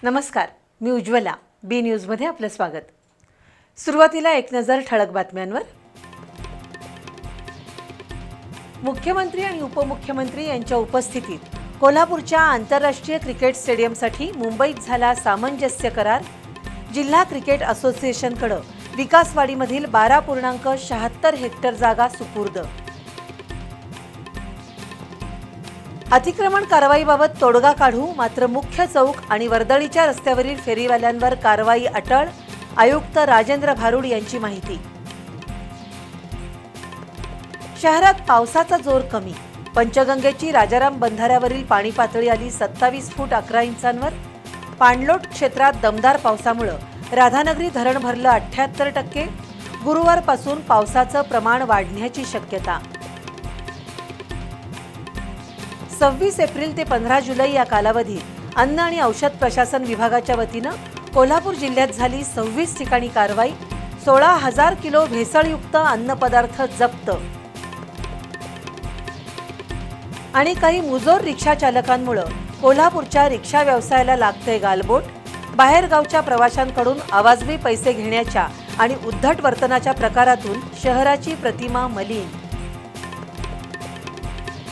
नमस्कार, मी उज्ज्वला. बी न्यूजमध्ये आपलं स्वागत. सुरुवातीला एक नजर ठळक बातम्यांवर. मुख्यमंत्री आणि उपमुख्यमंत्री यांच्या उपस्थितीत कोल्हापूरच्या आंतरराष्ट्रीय क्रिकेट स्टेडियमसाठी मुंबईत झाला सामंजस्य करार. जिल्हा क्रिकेट असोसिएशनकडे विकासवाडीमधील 12.76 हेक्टर जागा सुपूर्द. अतिक्रमण कारवाईबाबत तोडगा काढू, मात्र मुख्य चौक आणि वर्दळीच्या रस्त्यावरील फेरीवाल्यांवर कारवाई अटळ. आयुक्त राजेंद्र भारुड यांची माहिती. शहरात पावसाचा जोर कमी. पंचगंगेची राजाराम बंधाऱ्यावरील पाणी पातळी आली 27 फूट 11 इंचांवर. पाणलोट क्षेत्रात दमदार पावसामुळे राधानगरी धरण भरलं 78%. गुरुवारपासून पावसाचं प्रमाण वाढण्याची शक्यता. 26 एप्रिल ते 15 जुलै या कालावधीत अन्न आणि औषध प्रशासन विभागाच्या वतीनं कोल्हापूर जिल्ह्यात झाली 26 ठिकाणी कारवाई. 16,000 किलो भेसळयुक्त अन्नपदार्थ जप्त. आणि काही मुजोर रिक्षा चालकांमुळे कोल्हापूरच्या रिक्षा व्यवसायाला लागते गालबोट. बाहेरगावच्या प्रवाशांकडून अवाजवी पैसे घेण्याच्या आणि उद्धट वर्तनाच्या प्रकारातून शहराची प्रतिमा मलिन.